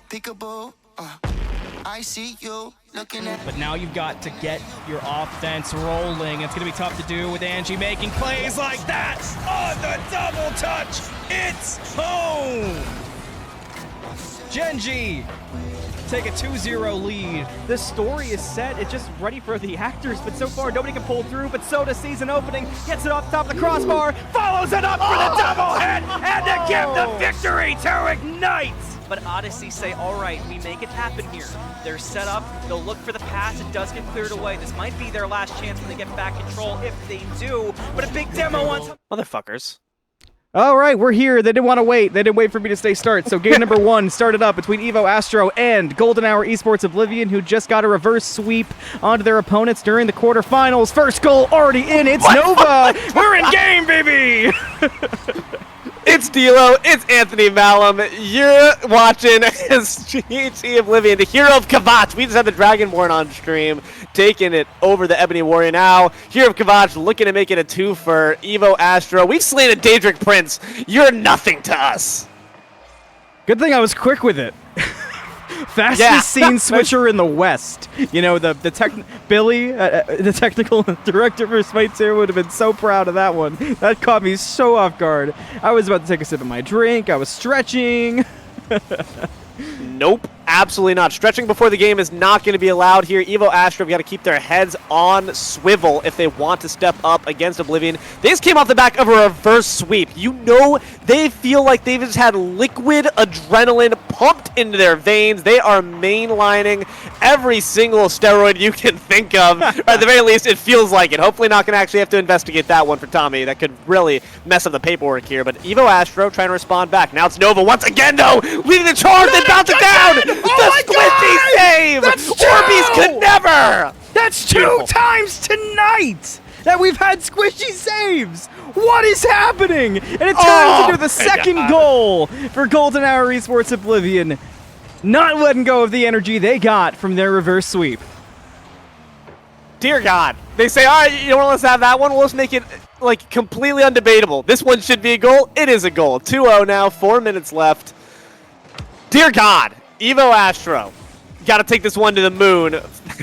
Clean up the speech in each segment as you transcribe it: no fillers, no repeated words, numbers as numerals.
peekaboo. I see you looking at. But now you've got to get your offense rolling. It's going to be tough to do with Angie making plays like that on the double touch. It's home. Genji take a 2-0 lead. The story is set. It's just ready for the actors, but so far nobody can pull through. But Soda sees an opening, gets it off the top of the crossbar, follows it up for the double hit, and to give the victory to Ignite. But Odyssey say, all right, we make it happen here. They're set up, they'll look for the pass, it does get cleared away. This might be their last chance when they get back control, if they do. But a big demo on top. Motherfuckers. All right, we're here. They didn't want to wait. They didn't wait for me to stay start. So game number 1 started up between Evo Astro and Golden Hour Esports Oblivion, who just got a reverse sweep onto their opponents during the quarterfinals. First goal already in. It's Nova. We're in game, baby. It's Deelo, it's Anthony Malum. You're watching as GHE Oblivion, the hero of Kavach. We just had the Dragonborn on stream, taking it over the Ebony Warrior now. Hero of Kavach looking to make it a 2 for Evo Astro. We've slain a Daedric Prince. You're nothing to us. Good thing I was quick with it. Fastest scene switcher in the West. You know, Billy, the technical director for Smite 2, would have been so proud of that one. That caught me so off guard. I was about to take a sip of my drink. I was stretching. Nope, absolutely not. Stretching before the game is not going to be allowed here. Evo Astro have got to keep their heads on swivel if they want to step up against Oblivion. They just came off the back of a reverse sweep. You know they feel like they've just had liquid adrenaline pumped into their veins. They are mainlining every single steroid you can think of. Or at the very least, it feels like it. Hopefully not going to actually have to investigate that one for Tommy. That could really mess up the paperwork here. But Evo Astro trying to respond back. Now it's Nova once again, though, leading the charge. They bounce it down. The squishy save! Orbeez could never! That's 2 times tonight that we've had squishy saves! What is happening? And it turns into the second goal for Golden Hour Esports Oblivion. Not letting go of the energy they got from their reverse sweep. Dear God. They say, all right, you don't want to let's have that one? We'll just make it, like, completely undebatable. This one should be a goal. It is a goal. 2-0 now, 4 minutes left. Dear God. Evo Astro, got to take this one to the moon.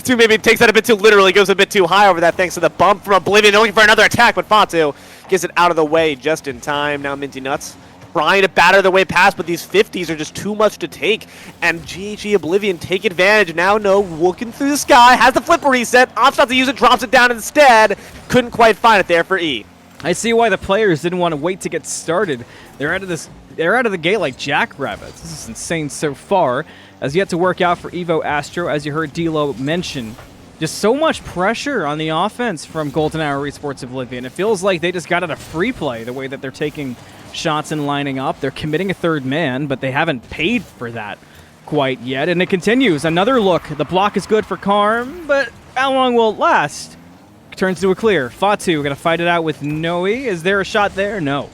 Maybe takes that a bit too literally, goes a bit too high over that thanks to the bump from Oblivion. They're looking for another attack, but Fatu gets it out of the way just in time. Now Minty Nuts trying to batter their way past, but these 50s are just too much to take. And GHE Oblivion take advantage. Now No looking through the sky, has the flipper reset, opts not to use it, drops it down instead. Couldn't quite find it there for E. I see why the players didn't want to wait to get started. They're out of the gate like jackrabbits. This is insane so far. As yet to work out for Evo Astro, as you heard Deelo mention. Just so much pressure on the offense from Golden Hour Esports Oblivion. It feels like they just got out of free play the way that they're taking shots and lining up. They're committing a third man, but they haven't paid for that quite yet. And it continues. Another look. The block is good for Karm, but how long will it last? Turns to a clear. Fatu gonna fight it out with Noe. Is there a shot there? No.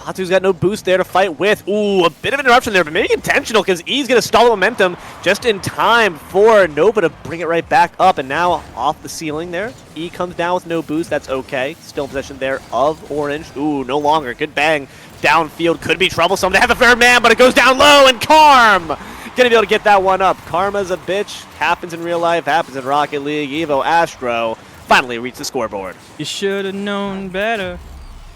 Fatu's got no boost there to fight with. Ooh, a bit of an interruption there, but maybe intentional because E's going to stall the momentum just in time for Nova to bring it right back up. And now off the ceiling there. E comes down with no boost. That's okay. Still in possession there of Orange. Ooh, no longer. Good bang. Downfield could be troublesome. They have a third man, but it goes down low, and Karm going to be able to get that one up. Karma's a bitch. Happens in real life. Happens in Rocket League. Evo Astro finally reached the scoreboard. You should have known better.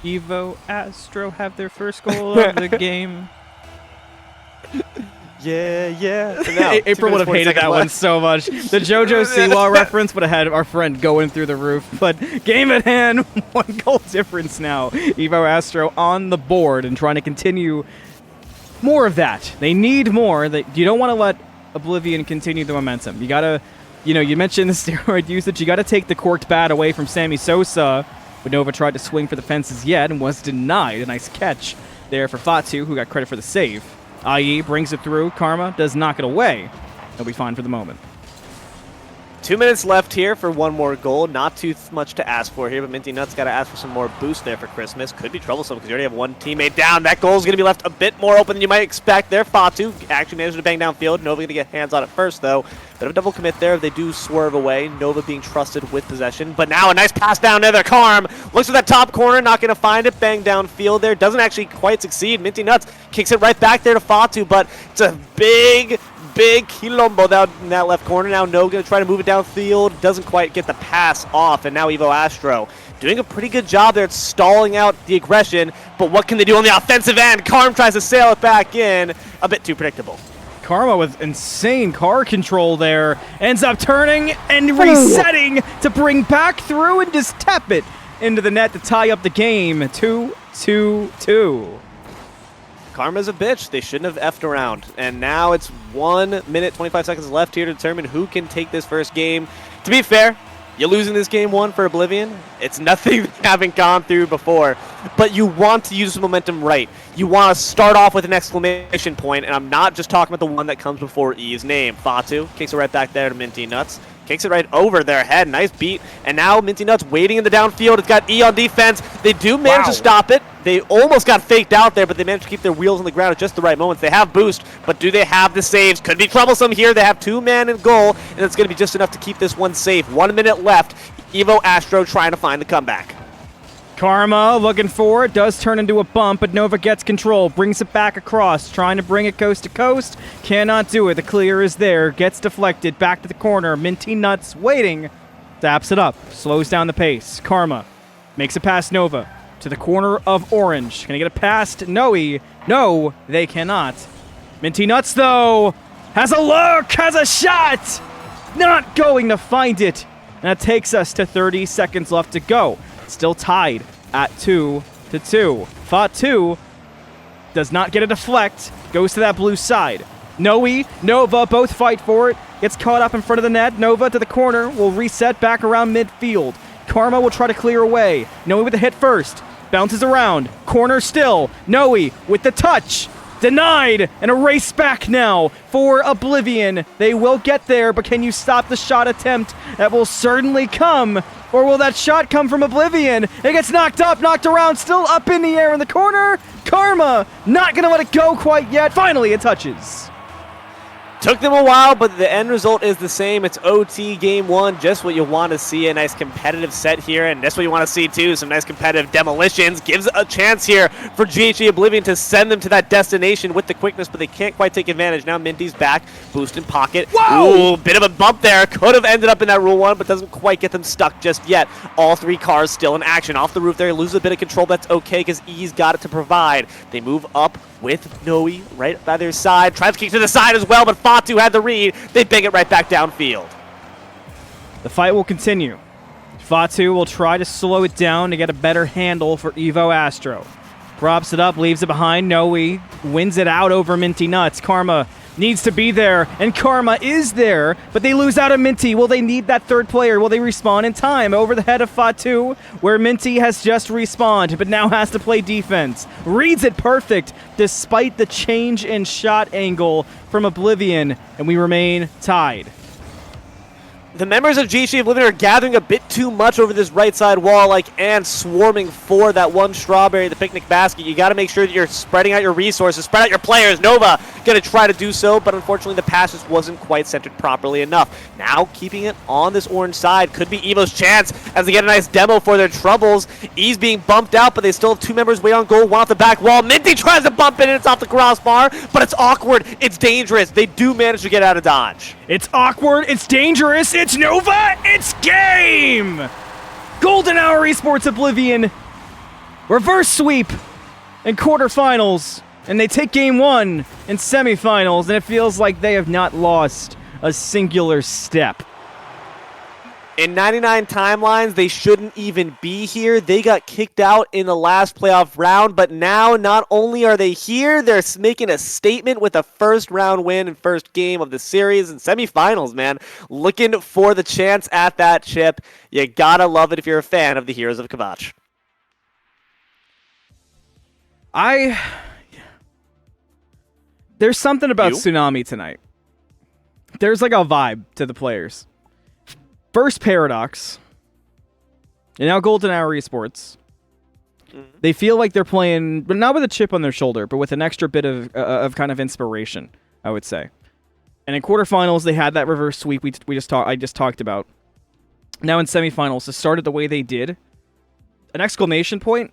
Evo Astro have their first goal of the game. Yeah. April would have hated that one so much. The JoJo Siwa reference would have had our friend going through the roof. But game at hand, 1 goal difference now. Evo Astro on the board and trying to continue more of that. They need more. You don't want to let Oblivion continue the momentum. You gotta, you mentioned the steroid usage. You gotta take the corked bat away from Sammy Sosa. But Nova tried to swing for the fences yet and was denied. A nice catch there for Fatu, who got credit for the save. IE brings it through. Karma does knock it away. They'll be fine for the moment. 2 minutes left here for one more goal. Not too much to ask for here, but Minty Nuts got to ask for some more boost there for Christmas. Could be troublesome because you already have one teammate down. That goal is going to be left a bit more open than you might expect there. Fatu actually managed to bang downfield. Nova going to get hands on it first, though. Bit of a double commit there if they do swerve away. Nova being trusted with possession. But now a nice pass down there. Karm looks for that top corner, not going to find it. Bang downfield there. Doesn't actually quite succeed. Minty Nuts kicks it right back there to Fatu, but it's a big quilombo down in that left corner. Now No going to try to move it downfield. Doesn't quite get the pass off, and now Evo Astro doing a pretty good job there at stalling out the aggression, but what can they do on the offensive end? Karm tries to sail it back in. A bit too predictable. Karma with insane car control there ends up turning and resetting to bring back through and just tap it into the net to tie up the game. 2-2-2. Karma's a bitch. They shouldn't have effed around. And now it's 1 minute, 25 seconds left here to determine who can take this first game. To be fair, you're losing this game 1 for Oblivion. It's nothing they haven't gone through before. But you want to use the momentum right. You want to start off with an exclamation point, and I'm not just talking about the one that comes before E's name. Fatu kicks it right back there to Minty Nuts. Kicks it right over their head. Nice beat. And now Minty Nuts waiting in the downfield. It's got E on defense. They do manage to stop it. They almost got faked out there, but they managed to keep their wheels on the ground at just the right moments. They have boost, but do they have the saves? Could be troublesome here. They have 2 men in goal, and it's going to be just enough to keep this one safe. 1 minute left. Evo Astro trying to find the comeback. Karma looking for it, does turn into a bump, but Nova gets control, brings it back across, trying to bring it coast to coast, cannot do it. The clear is there, gets deflected, back to the corner. Minty Nuts waiting, zaps it up, slows down the pace. Karma makes it past Nova to the corner of Orange. Can he get it past Noe? No, they cannot. Minty Nuts, though, has a look, has a shot! Not going to find it. And that takes us to 30 seconds left to go. Still tied at 2-2. Fatu does not get a deflect. Goes to that blue side. Noe, Nova both fight for it. Gets caught up in front of the net. Nova to the corner. Will reset back around midfield. Karma will try to clear away. Noe with the hit first. Bounces around. Corner still. Noe with the touch. Denied, and a race back now for Oblivion. They will get there, but can you stop the shot attempt? That will certainly come. Or will that shot come from Oblivion? It gets knocked up, knocked around, still up in the air in the corner. Karma not going to let it go quite yet. Finally, it touches. Took them a while, but the end result is the same. It's OT game 1, just what you want to see. A nice competitive set here, and that's what you want to see too. Some nice competitive demolitions. Gives a chance here for GHG Oblivion to send them to that destination with the quickness, but they can't quite take advantage. Now Minty's back, boost in pocket. Whoa! Ooh, bit of a bump there. Could have ended up in that Rule 1, but doesn't quite get them stuck just yet. All 3 cars still in action. Off the roof there, loses a bit of control. That's okay, because E's got it to provide. They move up with Noe right by their side. Tries to kick to the side as well, but Fatu had the read. They bang it right back downfield. The fight will continue. Fatu will try to slow it down to get a better handle for Evo Astro. Props it up, leaves it behind. Noe wins it out over Minty Nuts. Karma needs to be there, and Karma is there, but they lose out of Minty. Will they need that third player? Will they respawn in time? Over the head of Fatu, where Minty has just respawned, but now has to play defense. Reads it perfect, despite the change in shot angle from Oblivion, and we remain tied. The members of GHG Oblivion are gathering a bit too much over this right side wall, like ants swarming for that one strawberry, the picnic basket. You got to make sure that you're spreading out your resources, spread out your players. Nova going to try to do so, but unfortunately the pass just wasn't quite centered properly enough. Now keeping it on this orange side could be Evo's chance as they get a nice demo for their troubles. E's being bumped out, but they still have 2 members waiting on goal, one off the back wall. Minty tries to bump it, and it's off the crossbar, but it's awkward. It's dangerous. They do manage to get out of dodge. It's awkward, it's dangerous, it's Nova, it's game! Golden Hour Esports Oblivion, reverse sweep in quarterfinals, and they take game 1 in semifinals, and it feels like they have not lost a singular step. In 99 timelines, they shouldn't even be here. They got kicked out in the last playoff round, but now not only are they here, they're making a statement with a first round win and first game of the series and semifinals, man. Looking for the chance at that chip. You gotta love it if you're a fan of the Heroes of Kavach. There's something about Tsunami tonight. There's like a vibe to the players. First Paradox, and now Golden Hour Esports. They feel like they're playing, but not with a chip on their shoulder, but with an extra bit of kind of inspiration, I would say. And in quarterfinals, they had that reverse sweep I just talked about. Now in semifinals, to start it the way they did, an exclamation point,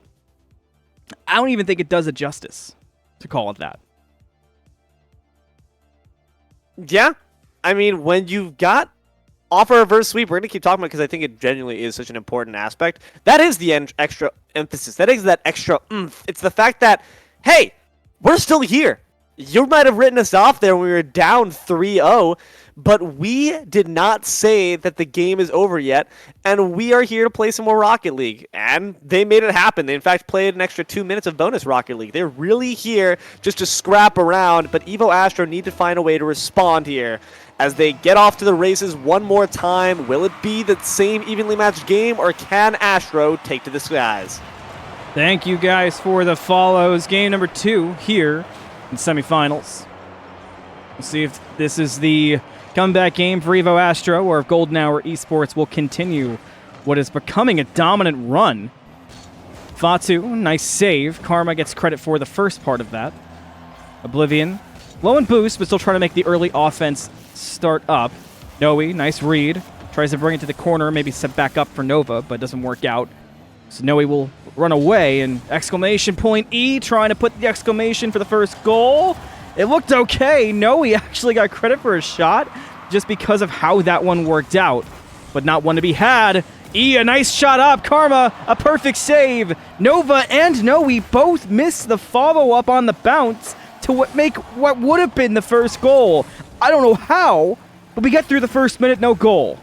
I don't even think it does it justice to call it that. Yeah. I mean, when you've got off a reverse sweep, we're going to keep talking about it because I think it genuinely is such an important aspect. That is the extra emphasis. That is that extra oomph. It's the fact that, hey, we're still here. You might have written us off there when we were down 3-0, but we did not say that the game is over yet, and we are here to play some more Rocket League. And they made it happen. They, in fact, played an extra 2 minutes of bonus Rocket League. They're really here just to scrap around, but Evo Astro need to find a way to respond here. As they get off to the races one more time, will it be the same evenly matched game, or can Astro take to the skies? Thank you guys for the follows. Game number 2 here in semifinals. We'll see if this is the comeback game for Evo Astro or if Golden Hour Esports will continue what is becoming a dominant run. Fatu, nice save. Karma gets credit for the first part of that. Oblivion, low in boost, but still trying to make the early offense start up. Noe, nice read. Tries to bring it to the corner, maybe set back up for Nova, but doesn't work out. So Noe will run away, and exclamation point E trying to put the exclamation for the first goal. It looked okay. Noe actually got credit for a shot just because of how that one worked out, but not one to be had. E, a nice shot up. Karma, a perfect save. Nova and Noe both missed the follow-up on the bounce to make what would have been the first goal. I don't know how, but we get through the first minute, no goal.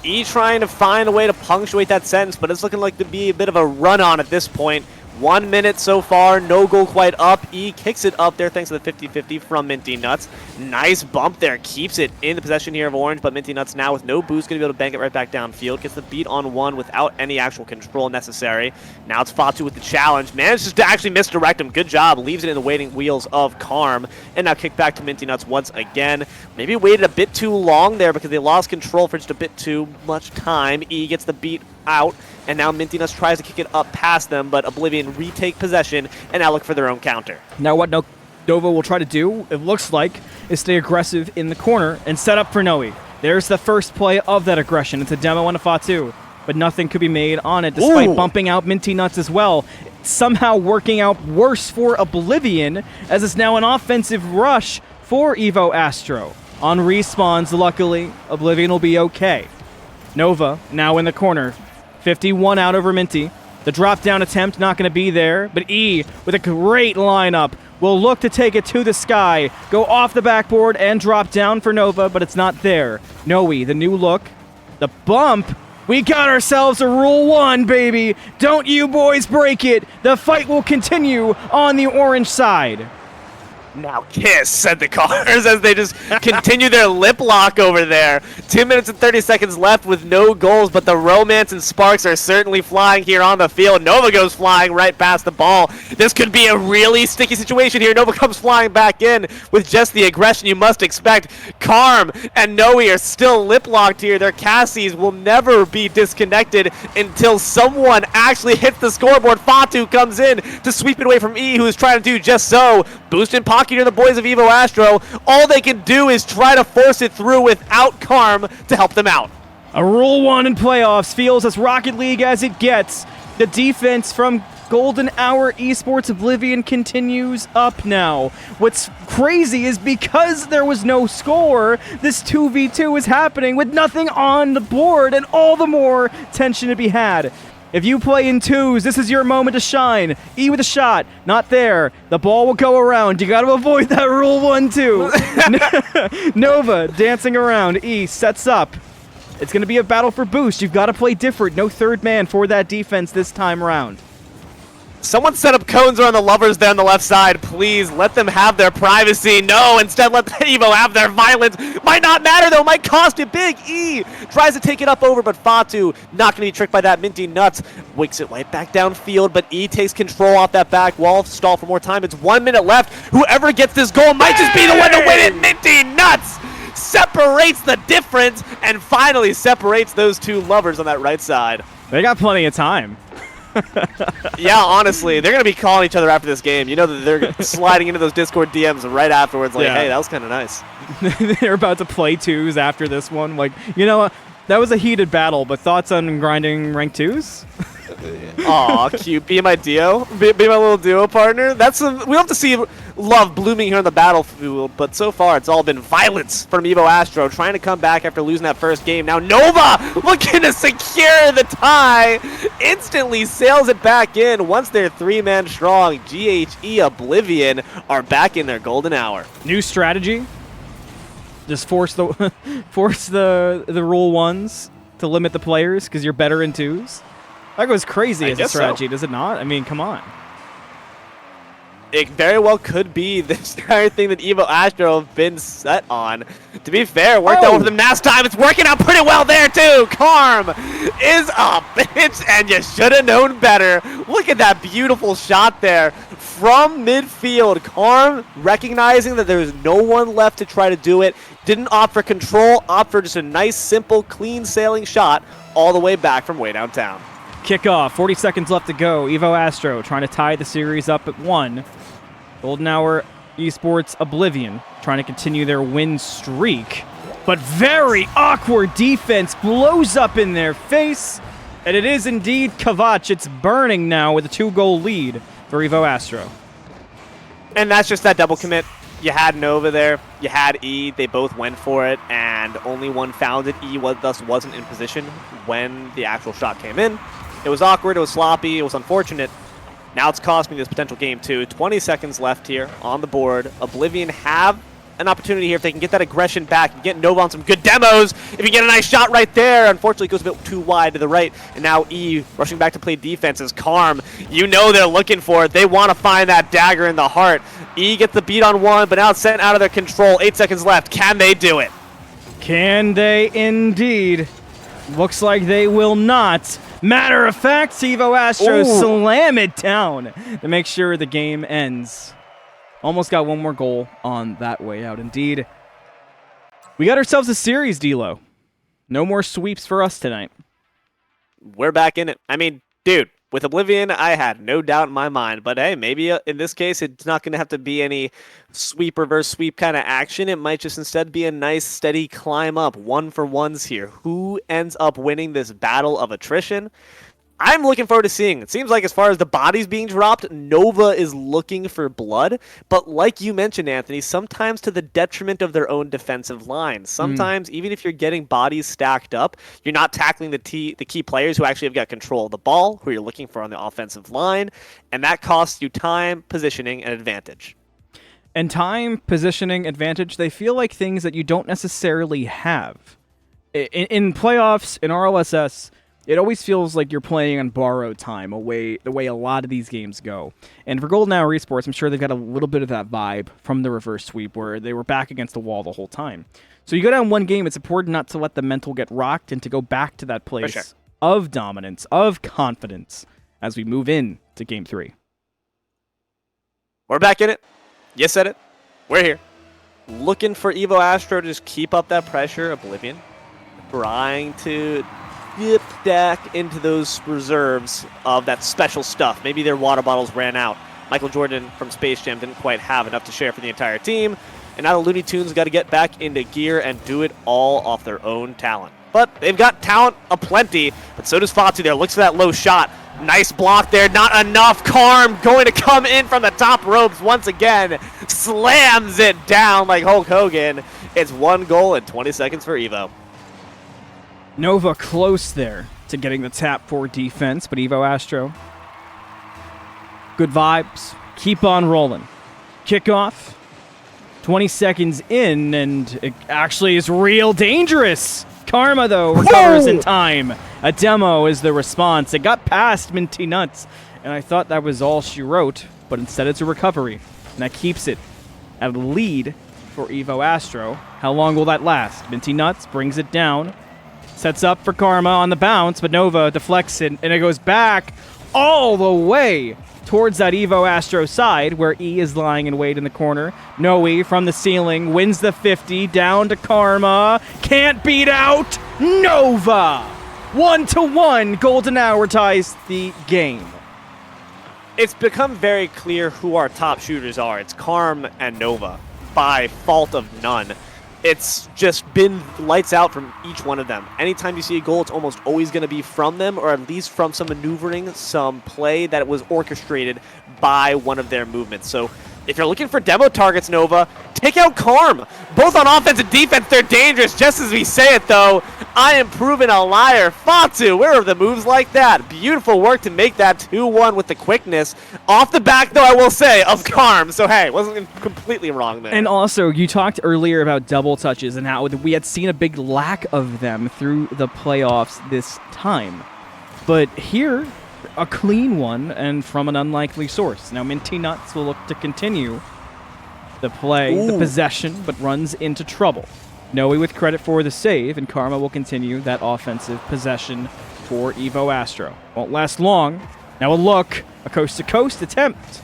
E trying to find a way to punctuate that sentence, but it's looking like to be a bit of a run-on at this point. 1 minute so far, no goal quite up. E kicks it up there thanks to the 50-50 from Minty Nuts. Nice bump there, keeps it in the possession here of Orange, but Minty Nuts now with no boost going to be able to bank it right back downfield. Gets the beat on one without any actual control necessary. Now it's Fatu with the challenge. Manages to actually misdirect him. Good job. Leaves it in the waiting wheels of Karm. And now kick back to Minty Nuts once again. Maybe waited a bit too long there because they lost control for just a bit too much time. E gets the beat out, and now Minty Nuts tries to kick it up past them, but Oblivion retake possession and now look for their own counter. Now what Nova will try to do, it looks like, is stay aggressive in the corner and set up for Noe. There's the first play of that aggression. It's a demo on a Fatu, but nothing could be made on it despite bumping out Minty Nuts as well. It's somehow working out worse for Oblivion as it's now an offensive rush for Evo Astro. On respawns, luckily, Oblivion will be okay. Nova now in the corner. 51 out over Minty. The drop-down attempt not going to be there, but E, with a great lineup, will look to take it to the sky, go off the backboard and drop down for Nova, but it's not there. Noe, the new look, the bump. We got ourselves a Rule 1, baby. Don't you boys break it. The fight will continue on the orange side. Now kiss, said the cars as they just continue their lip lock over there. 2 minutes and 30 seconds left with no goals, but the romance and sparks are certainly flying here on the field. Nova goes flying right past the ball. This could be a really sticky situation here. Nova comes flying back in with just the aggression you must expect. Karm and Noe are still lip locked here. Their Cassies will never be disconnected until someone actually hits the scoreboard. Fatu comes in to sweep it away from E, who is trying to do just so. Boost in pocket here, the boys of Evo Astro. All they can do is try to force it through without Karm to help them out. A Rule 1 in playoffs feels as Rocket League as it gets. The defense from Golden Hour Esports Oblivion continues up now. What's crazy is because there was no score, this 2v2 is happening with nothing on the board and all the more tension to be had. If you play in twos, this is your moment to shine. E with a shot, not there. The ball will go around. You got to avoid that Rule 1 too. Nova dancing around. E sets up. It's going to be a battle for boost. You've got to play different. No third man for that defense this time around. Someone set up cones around the lovers there on the left side. Please let them have their privacy. No, instead let Evo have their violence. Might not matter though, might cost it big. E tries to take it up over, but Fatu not going to be tricked by that. Minty Nuts wicks it right back downfield, but E takes control off that back wall. Stall for more time. It's 1 minute left. Whoever gets this goal might just be the one to win it. Minty Nuts separates the difference and finally separates those two lovers on that right side. They got plenty of time. Yeah, honestly, they're going to be calling each other after this game. You know that they're sliding into those Discord DMs right afterwards like, hey, that was kind of nice. They're about to play 2s after this one. Like, you know what? That was a heated battle, but thoughts on grinding rank 2s? Aw, cute. Be my duo. Be my little duo partner. We'll have to see love blooming here on the battlefield, but so far it's all been violence from Evo Astro, trying to come back after losing that first game. Now Nova looking to secure the tie. Instantly sails it back in once they're 3-man strong. GHE Oblivion are back in their golden hour. New strategy. Just force the rule 1s to limit the players because you're better in 2s. That goes crazy as a strategy, does it not? I mean, come on. It very well could be the entire thing that Evo Astro have been set on. To be fair, worked out for them last time. It's working out pretty well there, too. Karm is a bitch, and you should have known better. Look at that beautiful shot there from midfield. Karm recognizing that there's no one left to try to do it. Didn't opt for control, opt for just a nice, simple, clean sailing shot all the way back from way downtown. Kickoff, 40 seconds left to go. Evo Astro trying to tie the series up at 1. Golden Hour Esports Oblivion trying to continue their win streak. But very awkward defense blows up in their face. And it is indeed Kavach. It's burning now with a 2-goal lead for Evo Astro. And that's just that double commit. You had Nova there, you had E, they both went for it, and only one found it. E thus wasn't in position when the actual shot came in. It was awkward, it was sloppy, it was unfortunate. Now it's cost me this potential game too. 20 seconds left here on the board. Oblivion have an opportunity here if they can get that aggression back and get Nova on some good demos. If you get a nice shot right there, unfortunately it goes a bit too wide to the right. And now E rushing back to play defense is Karm. You know they're looking for it. They want to find that dagger in the heart. E gets the beat on one, but now it's sent out of their control. 8 seconds left. Can they do it? Can they indeed? Looks like they will not. Matter of fact, Evo Astro slam it down to make sure the game ends. Almost got one more goal on that way out, indeed. We got ourselves a series, Deelo. No more sweeps for us tonight. We're back in it. I mean, dude, with Oblivion, I had no doubt in my mind. But hey, maybe in this case, it's not going to have to be any sweep, reverse sweep kind of action. It might just instead be a nice, steady climb up. 1-for-1s here. Who ends up winning this battle of attrition? I'm looking forward to seeing. It seems like as far as the bodies being dropped, Nova is looking for blood. But like you mentioned, Anthony, sometimes to the detriment of their own defensive line. Sometimes, even if you're getting bodies stacked up, you're not tackling the key players who actually have got control of the ball, who you're looking for on the offensive line. And that costs you time, positioning, and advantage. And time, positioning, advantage, they feel like things that you don't necessarily have. In playoffs, in RLSS, it always feels like you're playing on borrowed time, the way a lot of these games go. And for Golden Hour Esports, I'm sure they've got a little bit of that vibe from the reverse sweep where they were back against the wall the whole time. So you go down one game, it's important not to let the mental get rocked and to go back to that place of dominance, of confidence as we move in to Game 3. We're back in it. You said it. We're here. Looking for Evo Astro to just keep up that pressure. Oblivion trying to dip back into those reserves of that special stuff. Maybe their water bottles ran out. Michael Jordan from Space Jam didn't quite have enough to share for the entire team. And now the Looney Tunes got to get back into gear and do it all off their own talent. But they've got talent aplenty, but so does Fatu there. Looks for that low shot. Nice block there. Not enough. Karm going to come in from the top ropes once again. Slams it down like Hulk Hogan. It's 1 goal and 20 seconds for Evo. Nova close there to getting the tap for defense, but Evo Astro, good vibes, keep on rolling. Kickoff, 20 seconds in, and it actually is real dangerous. Karma, though, recovers in time. A demo is the response. It got past Minty Nuts, and I thought that was all she wrote, but instead it's a recovery, and that keeps it at a lead for Evo Astro. How long will that last? Minty Nuts brings it down. Sets up for Karma on the bounce, but Nova deflects it, and it goes back all the way towards that Evo Astro side, where E is lying in wait in the corner. Noe from the ceiling wins the 50, down to Karma. Can't beat out Nova! 1-1, Golden Hour ties the game. it's become very clear who our top shooters are. It's Karm and Nova, by fault of none. It's just been lights out from each one of them. Anytime you see a goal, it's almost always going to be from them, or at least from some maneuvering, some play that was orchestrated by one of their movements. So if you're looking for demo targets, Nova, take out Karm. Both on offense and defense, they're dangerous. Just as we say it, though, I am proven a liar. Fatu, where are the moves like that? Beautiful work to make that 2-1 with the quickness. Off the back, though, I will say, of Karm. So, hey, wasn't completely wrong there. And also, you talked earlier about double touches and how we had seen a big lack of them through the playoffs this time. But here, a clean one and from an unlikely source. Now, Minty Nuts will look to continue the play, the possession, but runs into trouble. Noe with credit for the save, and Karma will continue that offensive possession for Evo Astro. Won't last long. Now a look, a coast-to-coast attempt.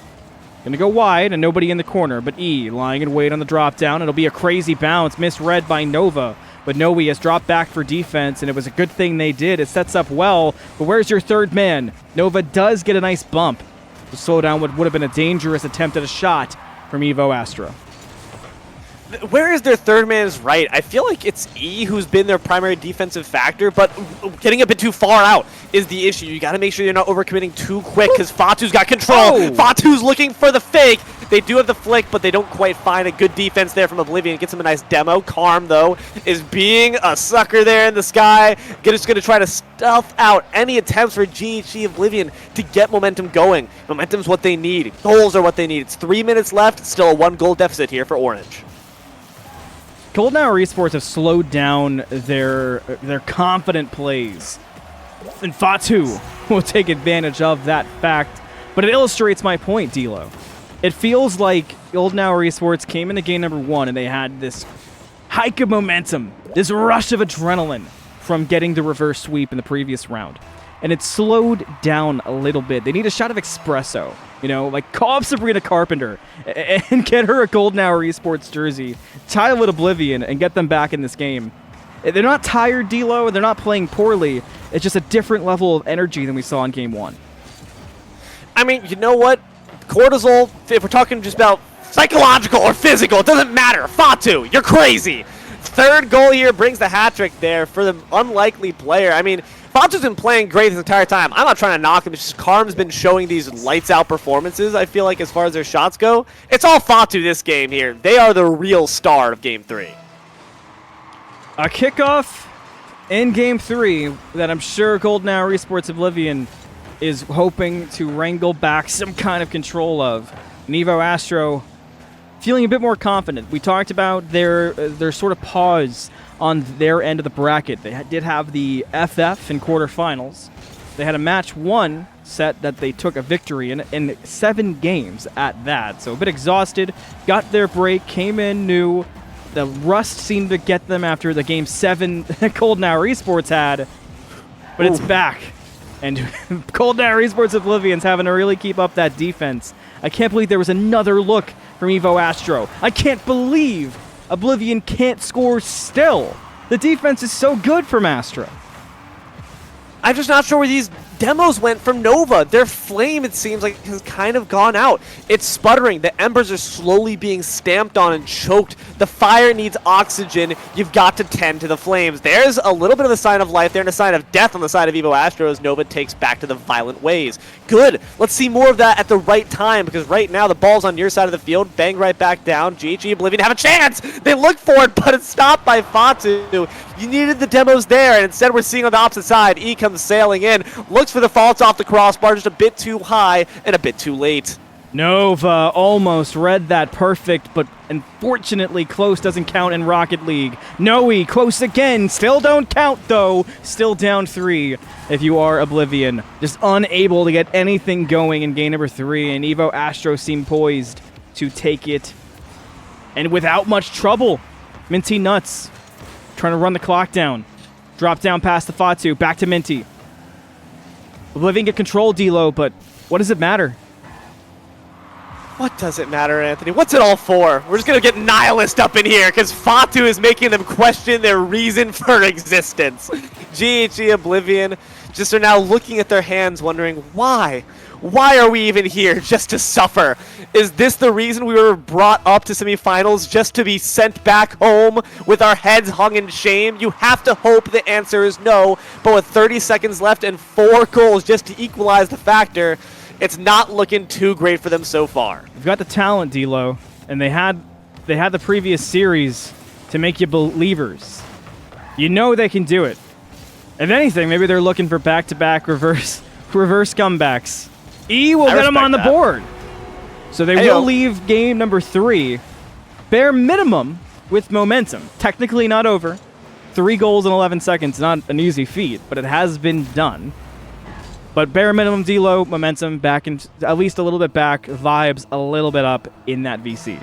Gonna go wide, and nobody in the corner, but E lying in wait on the drop down. It'll be a crazy bounce, misread by Nova. But Noe has dropped back for defense, and it was a good thing they did. It sets up well, but where's your third man? Nova does get a nice bump to slow down what would have been a dangerous attempt at a shot from Evo Astro. Where is their third man is right. I feel like it's E who's been their primary defensive factor, but getting a bit too far out is the issue. You got to make sure you're not overcommitting too quick because Fatu's got control. Oh. Fatu's looking for the fake. They do have the flick, but they don't quite find a good defense there from Oblivion. Gets him a nice demo. Karm, though, is being a sucker there in the sky. Just going to try to stuff out any attempts for GHG Oblivion to get momentum going. Momentum's what they need. Goals are what they need. It's 3 minutes left. Still a 1-goal deficit here for Orange. Golden Hour Esports have slowed down their confident plays. And Fatu will take advantage of that fact. But it illustrates my point, Deelo. It feels like Golden Hour Esports came into game number 1 and they had this hike of momentum, this rush of adrenaline from getting the reverse sweep in the previous round. And it slowed down a little bit. They need a shot of espresso. You know, like call up Sabrina Carpenter and get her a Golden Hour Esports jersey, tie with Oblivion, and get them back in this game. They're not tired, Deelo, and they're not playing poorly. It's just a different level of energy than we saw in game 1. I mean, you know what? Cortisol, if we're talking just about psychological or physical, it doesn't matter. Fatu, you're crazy. Third goal here brings the hat trick there for the unlikely player. I mean, Fatu's been playing great this entire time. I'm not trying to knock him. It's just Karm's been showing these lights-out performances, I feel like, as far as their shots go. It's all Fatu this game here. They are the real star of Game 3. A kickoff in Game 3 that I'm sure Golden Hour Esports Oblivion is hoping to wrangle back some kind of control of. Evo Astro feeling a bit more confident. We talked about their sort of pause on their end of the bracket. They did have the FF in quarterfinals. They had a match 1 set that they took a victory in 7 games at that. So a bit exhausted, got their break, came in new. The rust seemed to get them after the Game 7 Golden Hour Esports had, but it's back. And Golden Hour Esports Oblivion's having to really keep up that defense. I can't believe there was another look from Evo Astro. I can't believe Oblivion can't score still. The defense is so good from Astro. I'm just not sure where these demos went from Nova. Their flame, it seems like, has kind of gone out. It's sputtering. The embers are slowly being stamped on and choked. The fire needs oxygen. You've got to tend to the flames. There's a little bit of a sign of life there and a sign of death on the side of Evo Astro as Nova takes back to the violent ways. Good. Let's see more of that at the right time because right now the ball's on your side of the field. Bang right back down. GHG Oblivion have a chance. They look for it, but it's stopped by Fatu. You needed the demos there, and instead we're seeing on the opposite side. E comes sailing in. Looks for the faults off the crossbar, just a bit too high and a bit too late. Nova almost read that perfect, but unfortunately close doesn't count in Rocket League. Noe close again, still don't count though. Still down 3 if you are Oblivion. Just unable to get anything going in game number 3, and Evo Astro seemed poised to take it. And without much trouble, Minty Nuts trying to run the clock down. Drop down past the Fatu, back to Minty. Oblivion get control, Deelo, but what does it matter? What does it matter, Anthony? What's it all for? We're just going to get nihilist up in here because Fatu is making them question their reason for existence. GHG Oblivion just are now looking at their hands wondering why. Why are we even here? Just to suffer? Is this the reason we were brought up to semifinals, just to be sent back home with our heads hung in shame? You have to hope the answer is no, but with 30 seconds left and 4 goals just to equalize the factor, it's not looking too great for them so far. You've got the talent, Deelo, and they had the previous series to make you believers. You know they can do it. If anything, maybe they're looking for back-to-back reverse comebacks. E will get them on the board. So they will leave game number 3, bare minimum, with momentum. Technically not over. 3 goals in 11 seconds, not an easy feat, but it has been done. But bare minimum, Deelo, momentum back, in, at least a little bit back, vibes a little bit up in that VC.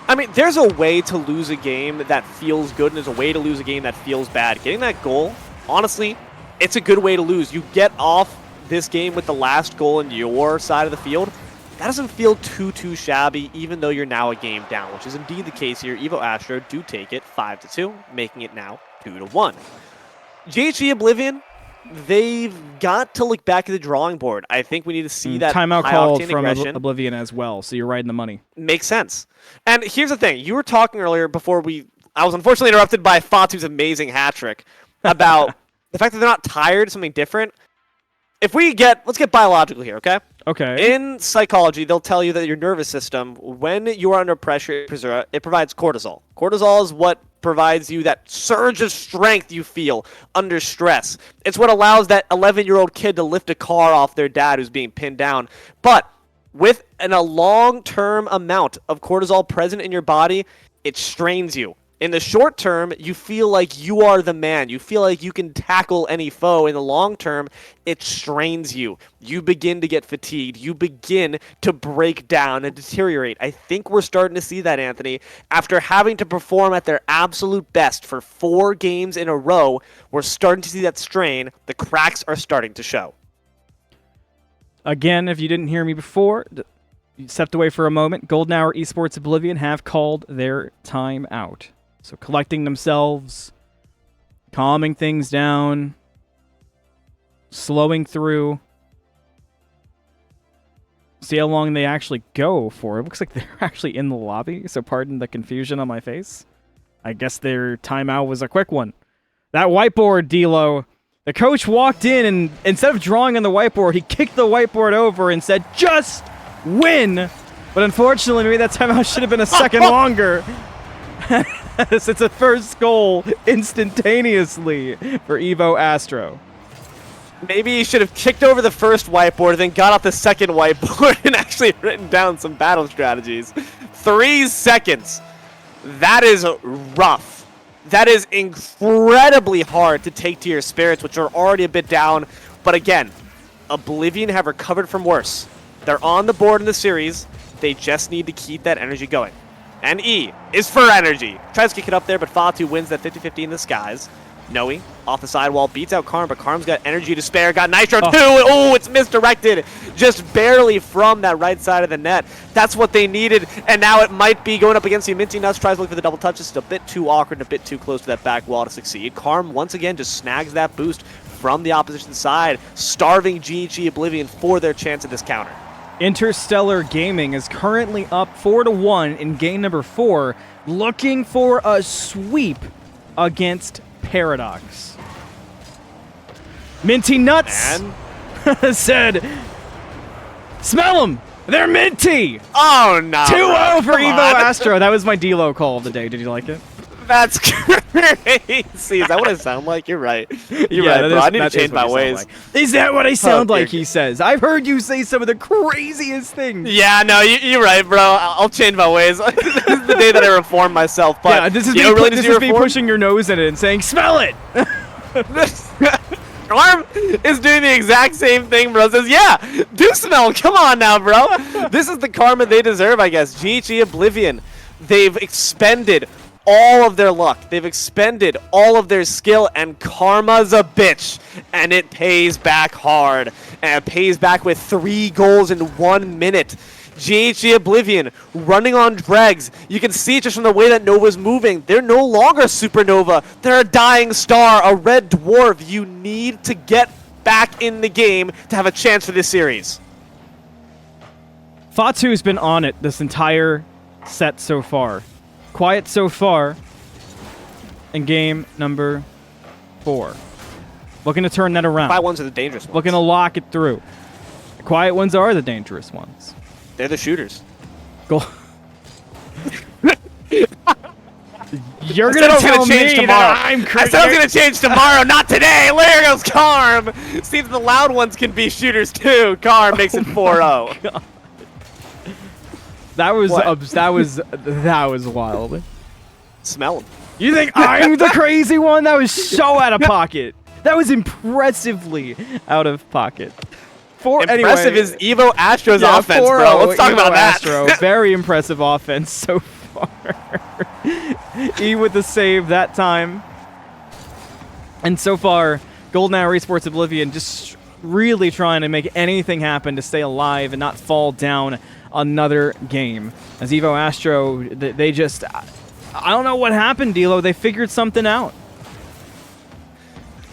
I mean, there's a way to lose a game that feels good, and there's a way to lose a game that feels bad. Getting that goal, honestly, it's a good way to lose. You get off this game with the last goal in your side of the field. That doesn't feel too shabby, even though you're now a game down, which is indeed the case here. Evo Astro do take it 5-2, making it now 2-1. GHG Oblivion, they've got to look back at the drawing board. I think we need to see that timeout high called octane from aggression. Oblivion as well, so you're right in the money. Makes sense. And here's the thing. You were talking earlier before I was unfortunately interrupted by Fatu's amazing hat trick about the fact that they're not tired, something different. Let's get biological here, okay? Okay. In psychology, they'll tell you that your nervous system, when you are under pressure, it provides cortisol. Cortisol is what provides you that surge of strength you feel under stress. It's what allows that 11-year-old kid to lift a car off their dad who's being pinned down. But with a long-term amount of cortisol present in your body, it strains you. In the short term, you feel like you are the man. You feel like you can tackle any foe. In the long term, it strains you. You begin to get fatigued. You begin to break down and deteriorate. I think we're starting to see that, Anthony. After having to perform at their absolute best for 4 games in a row, we're starting to see that strain. The cracks are starting to show. Again, if you didn't hear me before, you stepped away for a moment. Golden Hour Esports Oblivion have called their time out. So collecting themselves, calming things down, slowing through. See how long they actually go for. It looks like they're actually in the lobby, so pardon the confusion on my face. I guess their timeout was a quick one. That whiteboard, Deelo. The coach walked in, and instead of drawing on the whiteboard, he kicked the whiteboard over and said, "Just win!" But unfortunately, maybe that timeout should have been a second longer. It's a first goal instantaneously for Evo Astro. Maybe he should have kicked over the first whiteboard, then got off the second whiteboard and actually written down some battle strategies. 3 seconds. That is rough. That is incredibly hard to take to your spirits, which are already a bit down. But again, Oblivion have recovered from worse. They're on the board in the series. They just need to keep that energy going. And E is for energy. Tries to kick it up there, but Fatu wins that 50-50 in the skies. Noe, off the sidewall, beats out Karm, but Karm's got energy to spare. Got Nitro too. Oh, it's misdirected. Just barely from that right side of the net. That's what they needed, and now it might be going up against you. Minty Nuts tries to look for the double touch. It's a bit too awkward and a bit too close to that back wall to succeed. Karm, once again, just snags that boost from the opposition side, starving GG Oblivion for their chance at this counter. Interstellar Gaming is currently up 4-1 in game number 4, looking for a sweep against Paradox. Minty Nuts said, "Smell them! They're minty!" Oh, no. 2-0 for Evo Astro. That was my Deelo call of the day. Did you like it? That's crazy. Is that what I sound like? You're right. You're right, bro. I need to change my ways. Like. Is that what I sound like, he says? I've heard you say some of the craziest things. Yeah, no, you're right, bro. I'll change my ways. This is the day that I reform myself. But yeah, this is me pushing your nose in it and saying, "Smell it!" Arm is doing the exact same thing, bro. Says, "Yeah, do smell. Come on now, bro." This is the karma they deserve, I guess. GG Oblivion. They've expended all of their luck. They've expended all of their skill, and karma's a bitch, and it pays back hard. And it pays back with 3 goals in 1 minute. GHG Oblivion running on dregs. You can see just from the way that Nova's moving. They're no longer supernova. They're a dying star, a red dwarf. You need to get back in the game to have a chance for this series. Fatu's been on it this entire set so far. Quiet so far in game number 4. Looking to turn that around. Quiet ones are the dangerous ones. Looking to lock it through. The quiet ones are the dangerous ones. They're the shooters. Go. You're gonna tell me tomorrow. that I'm I crazy. said I was gonna change tomorrow, not today. There goes Karm. Seems the loud ones can be shooters too. Karm makes it 4-0. God. That was What? that was wild. Smell them. You think I'm the crazy one? That was so out of pocket. That was impressively out of pocket. Impressive anyway, is Evo Astro's yeah, offense, 4-0 bro. Let's talk Evo about that. Astro. Very impressive offense so far. E with the save that time. And so far, Golden Hour Esports Oblivion just really trying to make anything happen to stay alive and not fall down another game. As Evo Astro, they just... I don't know what happened, Deelo. They figured something out.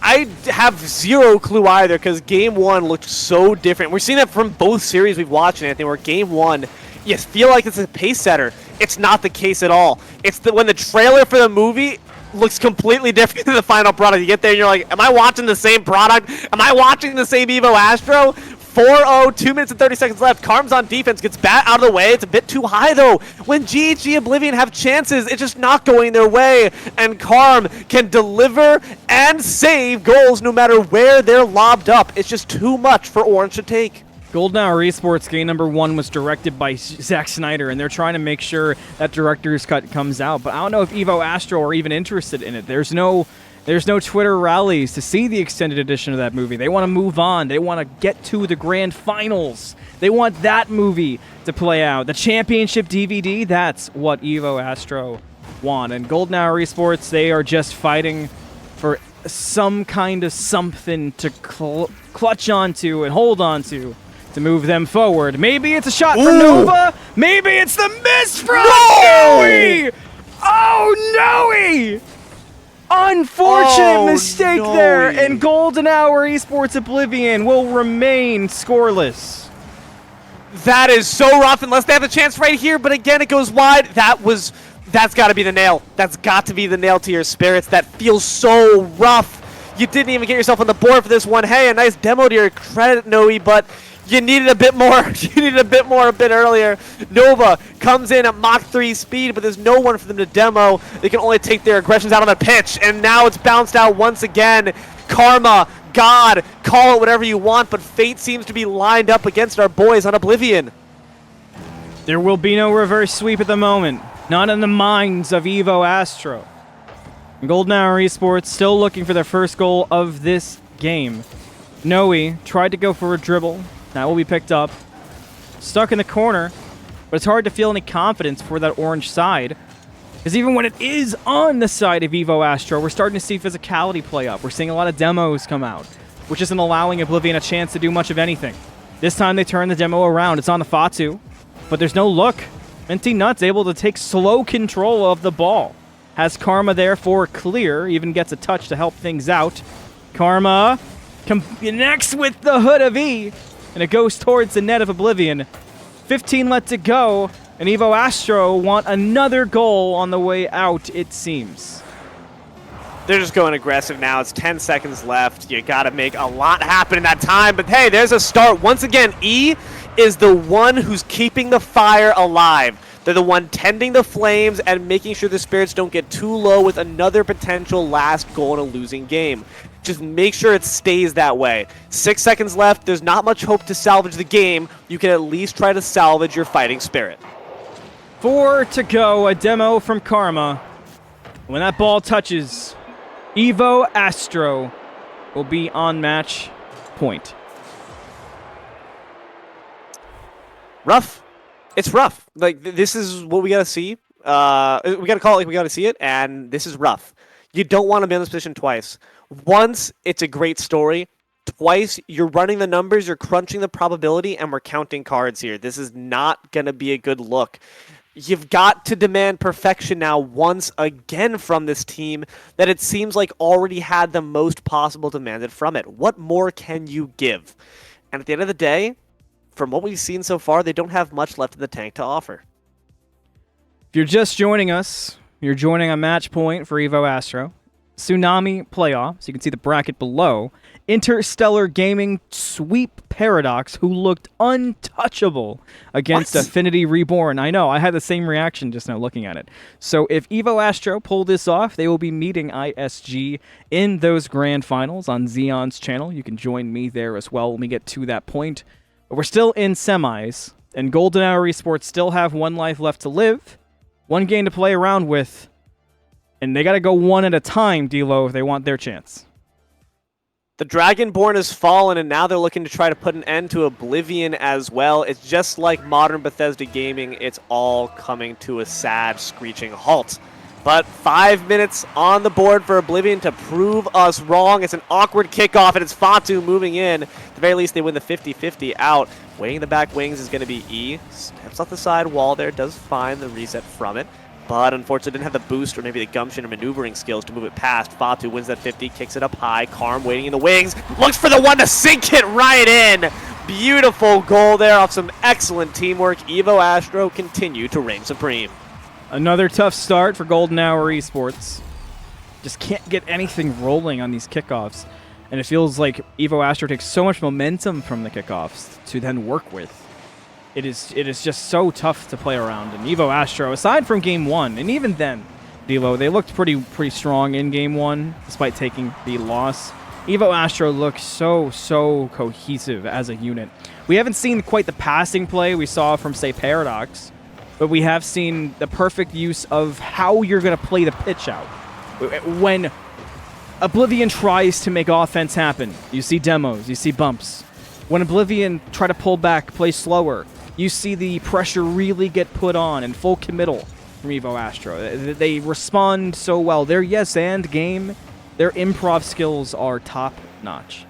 I have zero clue either because game 1 looked so different. We're seeing that from both series we've watched, Anthony, where game 1, you feel like it's a pace setter. It's not the case at all. It's when the trailer for the movie looks completely different than the final product. You get there and you're like, am I watching the same product? Am I watching the same Evo Astro? 4-0, 2 minutes and 30 seconds left. Karm's on defense, gets bat out of the way. It's a bit too high, though. When GHG Oblivion have chances, it's just not going their way. And Karm can deliver and save goals no matter where they're lobbed up. It's just too much for Orange to take. Golden Hour Esports game number 1 was directed by Zack Snyder, and they're trying to make sure that director's cut comes out. But I don't know if Evo Astro are even interested in it. There's no Twitter rallies to see the extended edition of that movie. They want to move on. They want to get to the grand finals. They want that movie to play out. The championship DVD, that's what Evo Astro want. And Golden Hour Esports, they are just fighting for some kind of something to clutch onto and hold onto to move them forward. Maybe it's a shot for Nova. Maybe it's the miss from Noe. Oh, Noe! Unfortunate mistake there, and Golden Hour Esports Oblivion will remain scoreless. That is so rough unless they have a chance right here, but again, it goes wide. That's got to be the nail. That's got to be the nail to your spirits. That feels so rough. You didn't even get yourself on the board for this one. Hey, a nice demo to your credit, Noe, but you needed a bit more. You needed a bit more a bit earlier. Nova comes in at Mach 3 speed, but there's no one for them to demo. They can only take their aggressions out on the pitch, and now it's bounced out once again. Karma, God, call it whatever you want, but fate seems to be lined up against our boys on Oblivion. There will be no reverse sweep at the moment. Not in the minds of Evo Astro. Golden Hour Esports still looking for their first goal of this game. Noe tried to go for a dribble. That will be picked up. Stuck in the corner, but it's hard to feel any confidence for that orange side. Because even when it is on the side of Evo Astro, we're starting to see physicality play up. We're seeing a lot of demos come out, which isn't allowing Oblivion a chance to do much of anything. This time they turn the demo around. It's on the Fatu, but there's no look. Minty Nuts able to take slow control of the ball. Has Karma there for clear, even gets a touch to help things out. Karma connects with the hood of E, and it goes towards the net of Oblivion. 15 left to go, and Evo Astro want another goal on the way out, it seems. They're just going aggressive now. It's 10 seconds left. You got to make a lot happen in that time, but hey, there's a start. Once again, E is the one who's keeping the fire alive. They're the one tending the flames and making sure the spirits don't get too low with another potential last goal in a losing game. Just make sure it stays that way. 6 seconds left. There's not much hope to salvage the game. You can at least try to salvage your fighting spirit. 4 to go. A demo from Karma. When that ball touches, Evo Astro will be on match point. Rough. It's rough. Like, this is what we got to see. We got to call it like we got to see it, and this is rough. You don't want to be in this position twice. Once, it's a great story. Twice, you're running the numbers, you're crunching the probability, and we're counting cards here. This is not going to be a good look. You've got to demand perfection now once again from this team that it seems like already had the most possible demanded from it. What more can you give? And at the end of the day, from what we've seen so far, they don't have much left in the tank to offer. If you're just joining us, you're joining a match point for Evo Astro. Tsunami playoffs. You can see the bracket below. Interstellar Gaming sweep Paradox, who looked untouchable against Affinity Reborn. I know, I had the same reaction just now looking at it. So if Evo Astro pull this off, they will be meeting ISG in those grand finals on Xeon's channel. You can join me there as well when we get to that point. But we're still in semis, and Golden Hour Esports still have one life left to live, one game to play around with, and they got to go one at a time, Deelo, if they want their chance. The Dragonborn has fallen, and now they're looking to try to put an end to Oblivion as well. It's just like modern Bethesda gaming. It's all coming to a sad, screeching halt. But 5 minutes on the board for Oblivion to prove us wrong. It's an awkward kickoff, and it's Fatu moving in. At the very least, they win the 50-50 out. Waiting the back wings is going to be E. Steps off the side wall there, does find the reset from it. But unfortunately didn't have the boost or maybe the gumption or maneuvering skills to move it past. Fatu wins that 50, kicks it up high. Karm waiting in the wings, looks for the one to sink it right in. Beautiful goal there off some excellent teamwork. Evo Astro continue to reign supreme. Another tough start for Golden Hour Esports. Just can't get anything rolling on these kickoffs. And it feels like Evo Astro takes so much momentum from the kickoffs to then work with. It is just so tough to play around. And Evo Astro, aside from Game 1, and even then, Deelo, they looked pretty strong in Game 1, despite taking the loss. Evo Astro looks so cohesive as a unit. We haven't seen quite the passing play we saw from, say, Paradox, but we have seen the perfect use of how you're going to play the pitch out. When Oblivion tries to make offense happen, you see demos, you see bumps. When Oblivion try to pull back, play slower, you see the pressure really get put on and full committal from Evo Astro. They respond so well. Their yes and game, their improv skills are top notch.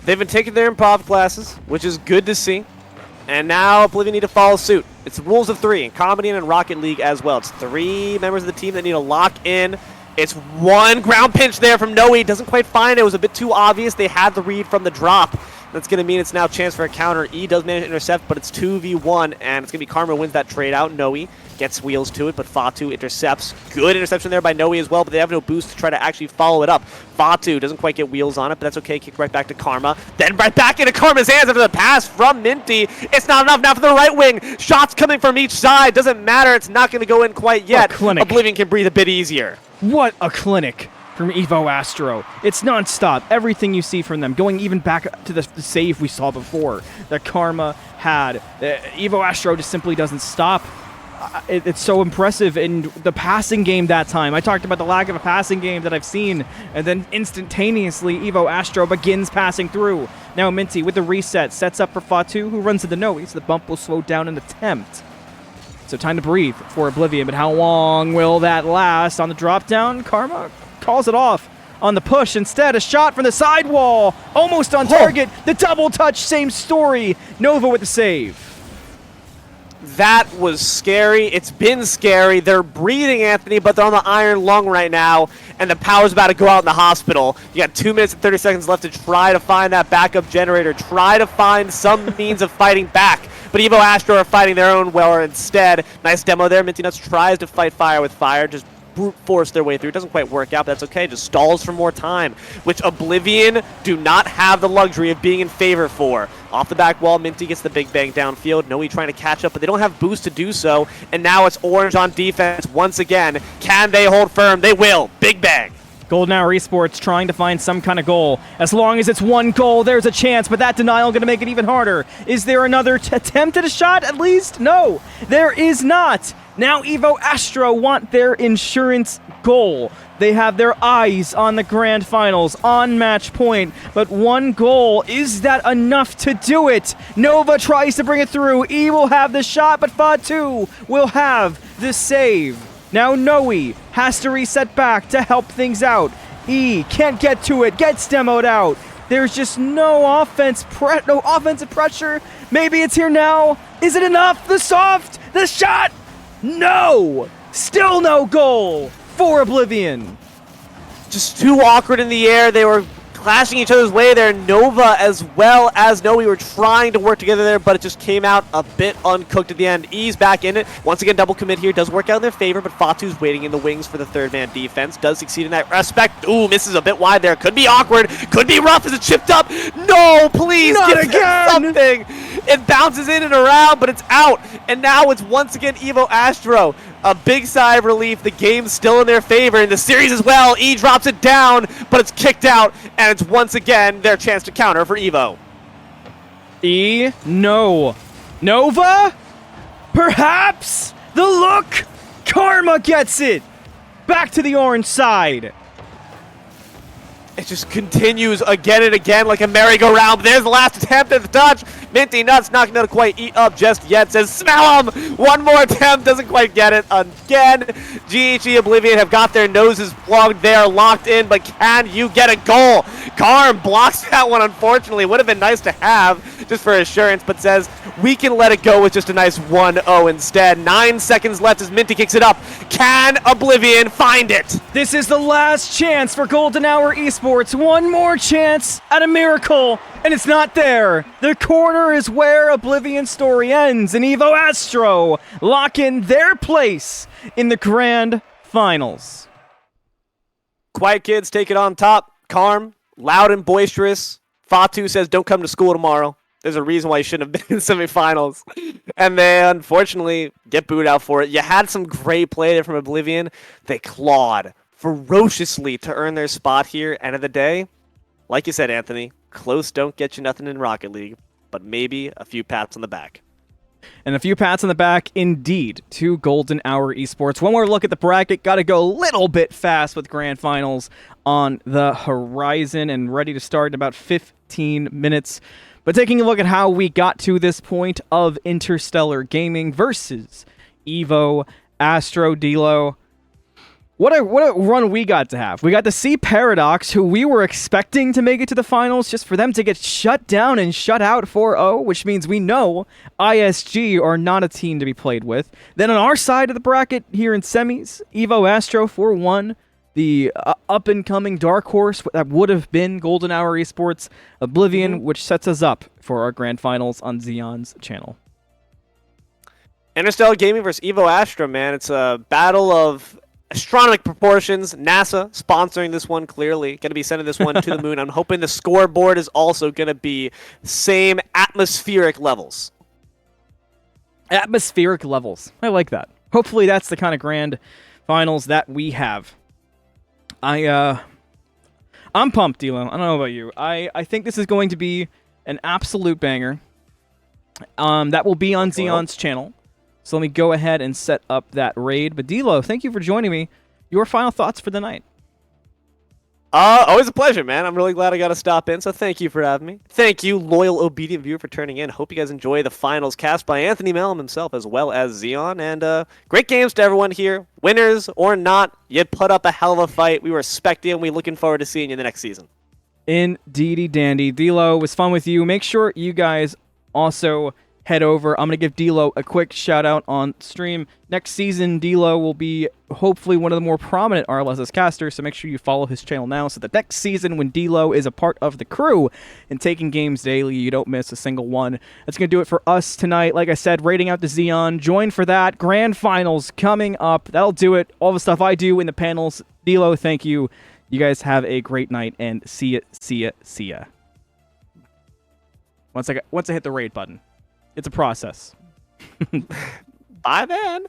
They've been taking their improv classes, which is good to see. And now Oblivion need to follow suit. It's the rules of three in Comedy and in Rocket League as well. It's 3 members of the team that need to lock in. It's one ground pinch there from Noe. Doesn't quite find it. It was a bit too obvious. They had the read from the drop. That's going to mean it's now a chance for a counter. E does manage to intercept, but it's 2v1, and it's going to be Karma wins that trade out. Noe gets wheels to it, but Fatu intercepts. Good interception there by Noe as well, but they have no boost to try to actually follow it up. Fatu doesn't quite get wheels on it, but that's okay. Kick right back to Karma. Then right back into Karma's hands after the pass from Minty. It's not enough now for the right wing. Shots coming from each side. Doesn't matter. It's not going to go in quite yet. Oblivion can breathe a bit easier. What a clinic from Evo Astro. It's non-stop. Everything you see from them, going even back to the save we saw before that Karma had. Evo Astro just simply doesn't stop. It's so impressive in the passing game that time. I talked about the lack of a passing game that I've seen, and then instantaneously Evo Astro begins passing through. Now Minty with the reset sets up for Fatu, who runs to the Noe, so the bump will slow down an attempt. So time to breathe for Oblivion, but how long will that last? On the drop down, Karma calls it off. On the push, instead, a shot from the sidewall. Almost on target. The double touch, same story. Nova with the save. That was scary. It's been scary. They're breathing, Anthony, but they're on the iron lung right now, and the power's about to go out in the hospital. You got 2 minutes and 30 seconds left to try to find that backup generator, try to find some means of fighting back. But Evo Astro are fighting their own well instead. Nice demo there. Minty Nuts tries to fight fire with fire, just brute force their way through. It doesn't quite work out, but that's okay. Just stalls for more time, which Oblivion do not have the luxury of being in favor for. Off the back wall, Minty gets the big bang downfield. Noe trying to catch up, but they don't have boost to do so. And now it's Orange on defense once again. Can they hold firm? They will. Big bang. Golden Hour Esports trying to find some kind of goal. As long as it's one goal, there's a chance, but that denial going to make it even harder. Is there another attempt at a shot at least? No, there is not. Now Evo Astro want their insurance goal. They have their eyes on the grand finals, on match point, but one goal, is that enough to do it? Nova tries to bring it through. E will have the shot, but Fatu will have the save. Now Noe has to reset back to help things out. E can't get to it, gets demoed out. There's just no offensive pressure. Maybe it's here now. Is it enough? The soft, the shot. No! Still no goal for Oblivion. Just too awkward in the air. They were clashing each other's way there. Nova as well as No, we were trying to work together there, but it just came out a bit uncooked at the end. E's back in it. Once again, double commit here. Does work out in their favor, but Fatu's waiting in the wings for the third man defense. Does succeed in that respect. Ooh, misses a bit wide there. Could be awkward. Could be rough. Is it chipped up? No, please. Not give again. Something. It bounces in and around, but it's out. And now it's once again Evo Astro. A big sigh of relief. The game's still in their favor in the series as well. E drops it down, but it's kicked out, and it's once again their chance to counter for Evo. E, no. Nova? Perhaps? The look? Karma gets it! Back to the orange side. It just continues again and again like a merry-go-round. But there's the last attempt at the touch. Minty Nuts not going to quite eat up just yet. Says, smell him! One more attempt. Doesn't quite get it again. GHE Oblivion have got their noses plugged. They are locked in, but can you get a goal? Karm blocks that one, unfortunately. Would have been nice to have just for assurance, but says, we can let it go with just a nice 1-0 instead. 9 seconds left as Minty kicks it up. Can Oblivion find it? This is the last chance for Golden Hour Esports. One more chance at a miracle, and it's not there. The corner is where Oblivion's story ends, and Evo Astro lock in their place in the grand finals. Quiet Kids take it on top. Karm, loud and boisterous. Fatu says, don't come to school tomorrow. There's a reason why you shouldn't have been in semifinals. And they, unfortunately, get booed out for it. You had some great play there from Oblivion. They clawed ferociously to earn their spot here. End of the day, like you said, Anthony, close don't get you nothing in Rocket League, but maybe a few pats on the back. And a few pats on the back, indeed, to Golden Hour Esports. One more look at the bracket. Got to go a little bit fast with grand finals on the horizon and ready to start in about 15 minutes. But taking a look at how we got to this point of Interstellar Gaming versus Evo, Astro, Deelo. What a run we got to have. We got to see Paradox, who we were expecting to make it to the finals, just for them to get shut down and shut out 4-0, which means we know ISG are not a team to be played with. Then on our side of the bracket here in semis, Evo Astro 4-1. The up-and-coming dark horse that would have been Golden Hour Esports, Oblivion, which sets us up for our grand finals on Xeon's channel. Interstellar Gaming versus Evo Astro, man. It's a battle of astronomic proportions. NASA sponsoring this one, clearly. Going to be sending this one to the moon. I'm hoping the scoreboard is also going to be same atmospheric levels. Atmospheric levels. I like that. Hopefully that's the kind of grand finals that we have. I'm pumped, Deelo. I don't know about you. I think this is going to be an absolute banger. That will be on Xeon's channel. So let me go ahead and set up that raid. But Deelo, thank you for joining me. Your final thoughts for the night? Always a pleasure, man. I'm really glad I got to stop in, so thank you for having me. Thank you, loyal, obedient viewer, for turning in. Hope you guys enjoy the finals cast by Anthony Mellum himself as well as Xeon. And great games to everyone here. Winners or not, you put up a hell of a fight. We respect you, and we're looking forward to seeing you in the next season. Indeedy dandy. Deelo, it was fun with you. Make sure you guys also head over. I'm going to give Deelo a quick shout out on stream. Next season, Deelo will be hopefully one of the more prominent RLSS casters, so make sure you follow his channel now so that next season when Deelo is a part of the crew and taking games daily, you don't miss a single one. That's going to do it for us tonight. Like I said, rating out to Xeon. Join for that. Grand finals coming up. That'll do it. All the stuff I do in the panels. Deelo, thank you. You guys have a great night, and see ya. Once I hit the raid button. It's a process. Bye, then.